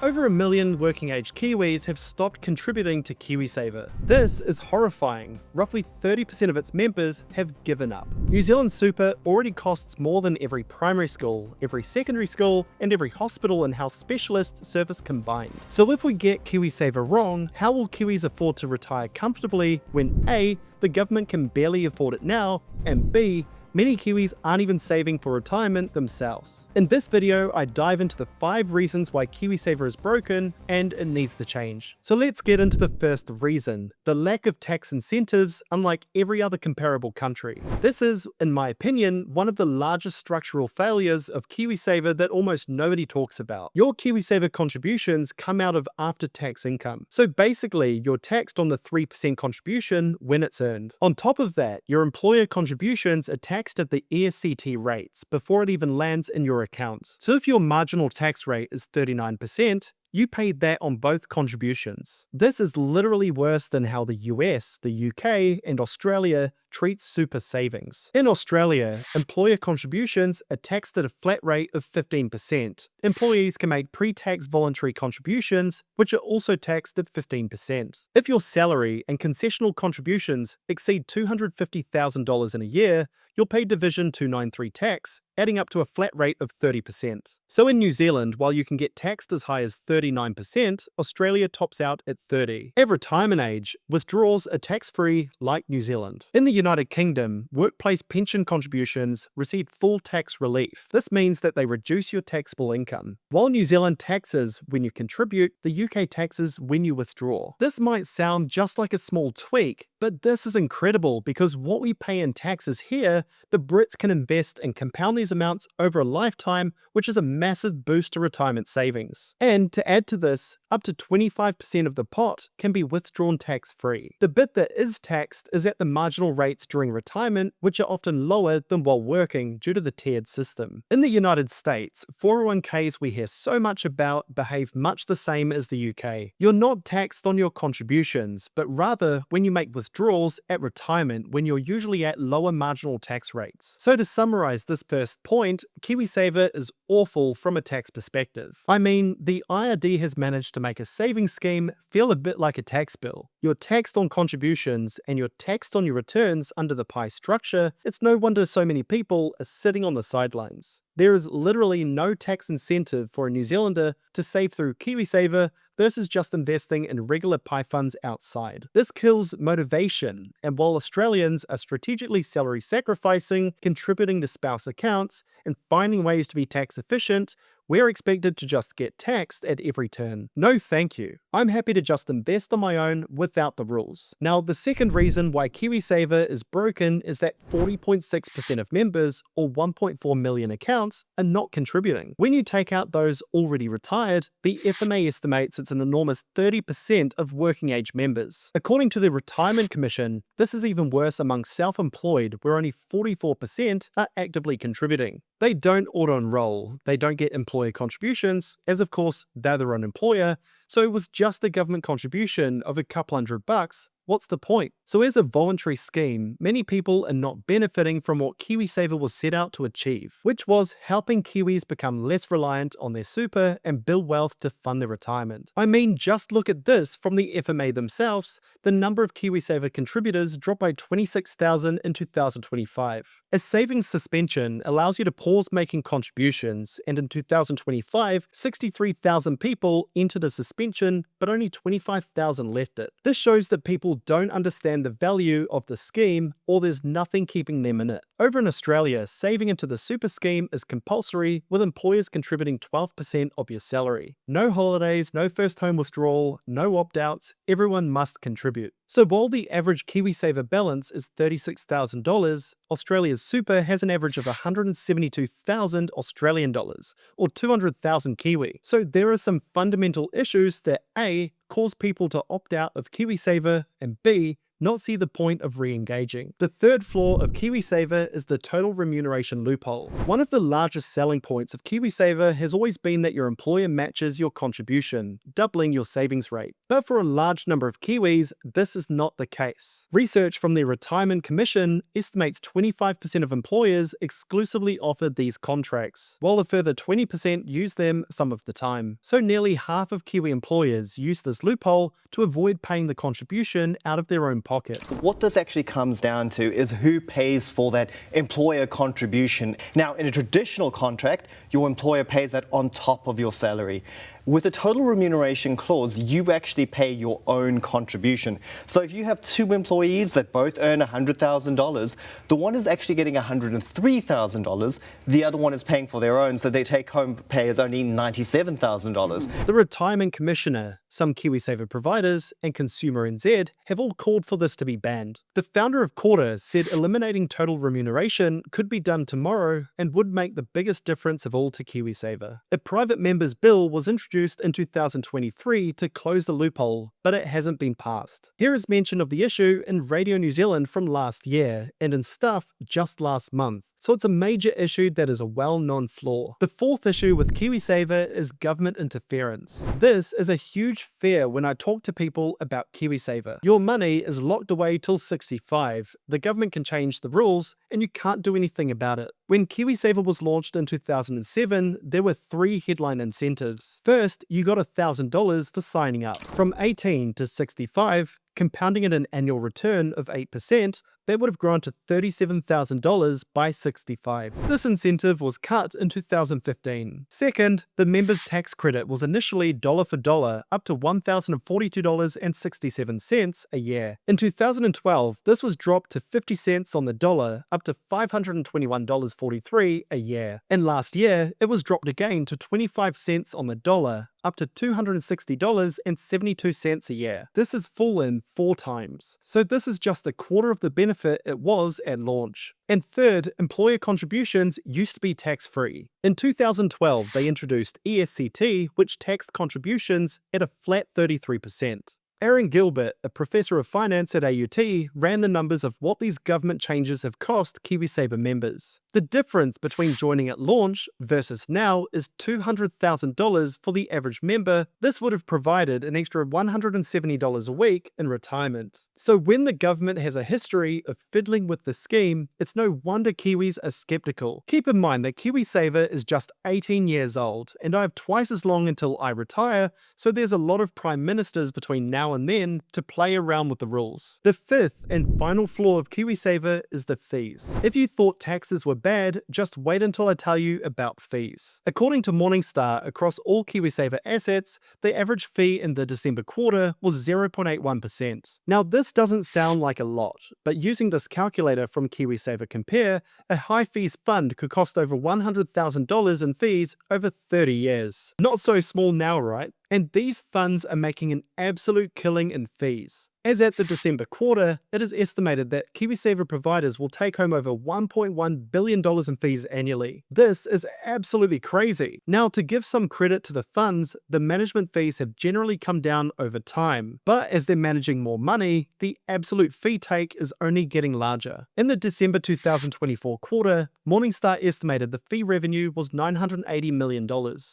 Over 1 million working-age Kiwis have stopped contributing to KiwiSaver. This is horrifying. Roughly 30% of its members have given up. New Zealand Super already costs more than every primary school, every secondary school, and every hospital and health specialist service combined. So if we get KiwiSaver wrong, how will Kiwis afford to retire comfortably when A, the government can barely afford it now, and B, many Kiwis aren't even saving for retirement themselves? In this video, I dive into the 5 reasons why KiwiSaver is broken and it needs to change. So let's get into the first reason, the lack of tax incentives unlike every other comparable country. This is, in my opinion, one of the largest structural failures of KiwiSaver that almost nobody talks about. Your KiwiSaver contributions come out of after-tax income. So basically, you're taxed on the 3% contribution when it's earned. On top of that, your employer contributions are taxed at the ESCT rates before it even lands in your account. So if your marginal tax rate is 39%, you paid that on both contributions. This is literally worse than how the US, the UK, and Australia treat super savings. In Australia, employer contributions are taxed at a flat rate of 15%. Employees can make pre-tax voluntary contributions, which are also taxed at 15%. If your salary and concessional contributions exceed $250,000 in a year, you'll pay Division 293 tax, adding up to a flat rate of 30%. So in New Zealand, while you can get taxed as high as 39%, Australia tops out at 30%. At retirement age, withdrawals are tax-free like New Zealand. In the United Kingdom, workplace pension contributions receive full tax relief. This means that they reduce your taxable income. While New Zealand taxes when you contribute, the UK taxes when you withdraw. This might sound just like a small tweak, but this is incredible because what we pay in taxes here, the Brits can invest and compound these amounts over a lifetime, which is a massive boost to retirement savings. And to add to this, up to 25% of the pot can be withdrawn tax-free. The bit that is taxed is at the marginal rates during retirement, which are often lower than while working due to the tiered system. In the United States, 401ks we hear so much about behave much the same as the UK. You're not taxed on your contributions, but rather when you make withdrawals at retirement when you're usually at lower marginal tax rates. So to summarize this first point, KiwiSaver is awful from a tax perspective. I mean, the IRD has managed to make a savings scheme feel a bit like a tax bill. You're taxed on contributions and you're taxed on your returns under the pie structure. It's no wonder so many people are sitting on the sidelines. There is literally no tax incentive for a New Zealander to save through KiwiSaver versus just investing in regular pie funds outside. This kills motivation, and while Australians are strategically salary sacrificing, contributing to spouse accounts, and finding ways to be tax efficient, we're expected to just get taxed at every turn. No thank you. I'm happy to just invest on my own without the rules. Now, the second reason why KiwiSaver is broken is that 40.6% of members, or 1.4 million accounts, are not contributing. When you take out those already retired, the FMA estimates it's an enormous 30% of working age members. According to the Retirement Commission, this is even worse among self-employed, where only 44% are actively contributing. They don't auto-enroll, they don't get employer contributions, as of course they're their own employer, so with just a government contribution of a couple $100, what's the point? So as a voluntary scheme, many people are not benefiting from what KiwiSaver was set out to achieve, which was helping Kiwis become less reliant on their super and build wealth to fund their retirement. I mean, just look at this from the FMA themselves. The number of KiwiSaver contributors dropped by 26,000 in 2025. A savings suspension allows you to pause making contributions, and in 2025, 63,000 people entered a suspension, but only 25,000 left it. This shows that people don't understand the value of the scheme, or there's nothing keeping them in it. Over in Australia, saving into the super scheme is compulsory, with employers contributing 12% of your salary. No holidays, no first home withdrawal, no opt-outs, everyone must contribute. So while the average KiwiSaver balance is $36,000, Australia's super has an average of 172,000 Australian dollars, or 200,000 Kiwi. So there are some fundamental issues that A, cause people to opt out of KiwiSaver, and B, not see the point of re-engaging. The third flaw of KiwiSaver is the total remuneration loophole. One of the largest selling points of KiwiSaver has always been that your employer matches your contribution, doubling your savings rate. But for a large number of Kiwis, this is not the case. Research from the Retirement Commission estimates 25% of employers exclusively offer these contracts, while a further 20% use them some of the time. So nearly half of Kiwi employers use this loophole to avoid paying the contribution out of their own pocket. What this actually comes down to is who pays for that employer contribution. Now, in a traditional contract, your employer pays that on top of your salary. With a total remuneration clause, you actually pay your own contribution. So if you have two employees that both earn $100,000, the one is actually getting $103,000, the other one is paying for their own, so their take-home pay is only $97,000. The Retirement Commissioner, some KiwiSaver providers, and Consumer NZ have all called for this to be banned. The founder of Quarter said eliminating total remuneration could be done tomorrow and would make the biggest difference of all to KiwiSaver. A private member's bill was introduced in 2023 to close the loophole, but it hasn't been passed. Here is mention of the issue in Radio New Zealand from last year and in Stuff just last month. So it's a major issue that is a well-known flaw. The fourth issue with KiwiSaver is government interference. This is a huge fear when I talk to people about KiwiSaver. Your money is locked away till 65. The government can change the rules and you can't do anything about it. When KiwiSaver was launched in 2007, there were 3 headline incentives. First, you got $1,000 for signing up. From 18 to 65, compounding at an annual return of 8%, that would have grown to $37,000 by 65. This incentive was cut in 2015. Second, the member's tax credit was initially dollar for dollar up to $1,042.67 a year. In 2012, this was dropped to 50 cents on the dollar up to $521.43 a year. And last year, it was dropped again to 25 cents on the dollar up to $260.72 a year. This has fallen 4 times. So this is just a quarter of the benefit it was at launch. And third, employer contributions used to be tax-free. In 2012, they introduced ESCT, which taxed contributions at a flat 33%. Aaron Gilbert, a professor of finance at AUT, ran the numbers of what these government changes have cost KiwiSaver members. The difference between joining at launch versus now is $200,000 for the average member. This would have provided an extra $170 a week in retirement. So when the government has a history of fiddling with the scheme, it's no wonder Kiwis are skeptical. Keep in mind that KiwiSaver is just 18 years old, and I have twice as long until I retire, so there's a lot of prime ministers between now and then to play around with the rules. The fifth and final flaw of KiwiSaver is the fees. If you thought taxes were bad, just wait until I tell you about fees. According to Morningstar, across all KiwiSaver assets, the average fee in the December quarter was 0.81%. Now this doesn't sound like a lot, but using this calculator from KiwiSaver Compare, a high fees fund could cost over $100,000 in fees over 30 years. Not so small now, right? And these funds are making an absolute killing in fees. As at the December quarter, it is estimated that KiwiSaver providers will take home over $1.1 billion in fees annually. This is absolutely crazy. Now, to give some credit to the funds, the management fees have generally come down over time, but as they're managing more money, the absolute fee take is only getting larger. In the December 2024 quarter, Morningstar estimated the fee revenue was $980 million.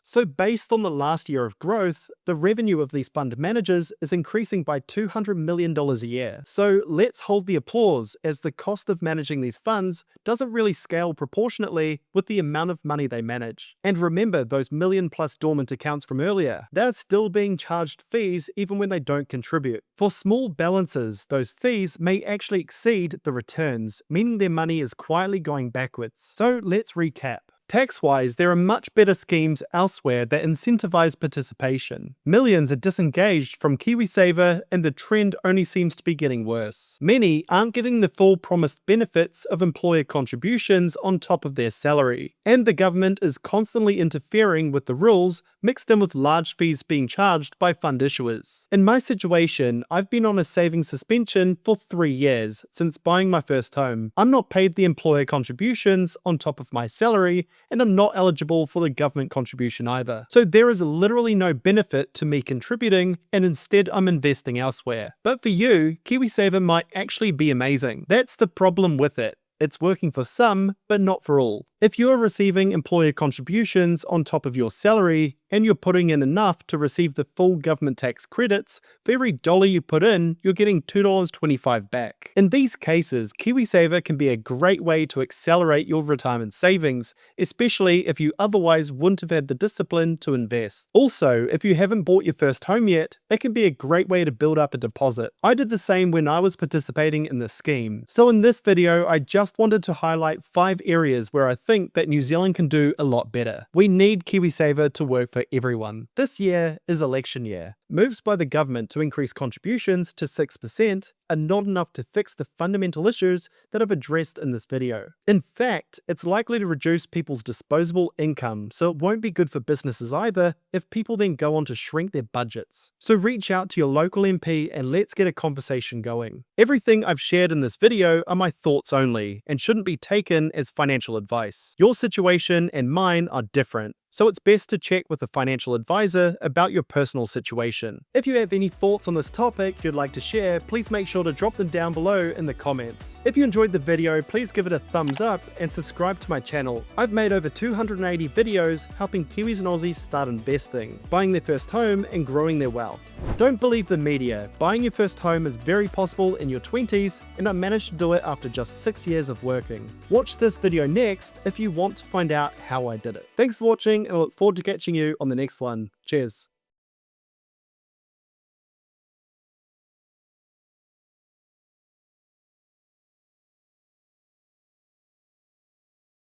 So based on the last year of growth, the revenue of these fund managers is increasing by $200 million a year. So let's hold the applause, as the cost of managing these funds doesn't really scale proportionately with the amount of money they manage. And remember those million-plus dormant accounts from earlier. They're still being charged fees even when they don't contribute. For small balances, those fees may actually exceed the returns, meaning their money is quietly going backwards. So let's recap. Tax-wise, there are much better schemes elsewhere that incentivize participation. Millions are disengaged from KiwiSaver, and the trend only seems to be getting worse. Many aren't getting the full promised benefits of employer contributions on top of their salary, and the government is constantly interfering with the rules, mixed in with large fees being charged by fund issuers. In my situation, I've been on a savings suspension for 3 years since buying my first home. I'm not paid the employer contributions on top of my salary, and I'm not eligible for the government contribution either. So there is literally no benefit to me contributing, and instead I'm investing elsewhere. But for you, KiwiSaver might actually be amazing. That's the problem with it. It's working for some, but not for all. If you're receiving employer contributions on top of your salary, and you're putting in enough to receive the full government tax credits, for every dollar you put in, you're getting $2.25 back. In these cases, KiwiSaver can be a great way to accelerate your retirement savings, especially if you otherwise wouldn't have had the discipline to invest. Also, if you haven't bought your first home yet, it can be a great way to build up a deposit. I did the same when I was participating in this scheme. So in this video, I just wanted to highlight 5 areas where I think that New Zealand can do a lot better. We need KiwiSaver to work for everyone. This year is election year. Moves by the government to increase contributions to 6% are not enough to fix the fundamental issues that I've addressed in this video. In fact, it's likely to reduce people's disposable income, so it won't be good for businesses either if people then go on to shrink their budgets. So reach out to your local MP and let's get a conversation going. Everything I've shared in this video are my thoughts only and shouldn't be taken as financial advice. Your situation and mine are different, so it's best to check with a financial advisor about your personal situation. If you have any thoughts on this topic you'd like to share, please make sure to drop them down below in the comments. If you enjoyed the video, please give it a thumbs up and subscribe to my channel. I've made over 280 videos helping Kiwis and Aussies start investing, buying their first home and growing their wealth. Don't believe the media. Buying your first home is very possible in your 20s, and I managed to do it after just 6 years of working. Watch this video next if you want to find out how I did it. Thanks for watching, and I look forward to catching you on the next one. Cheers.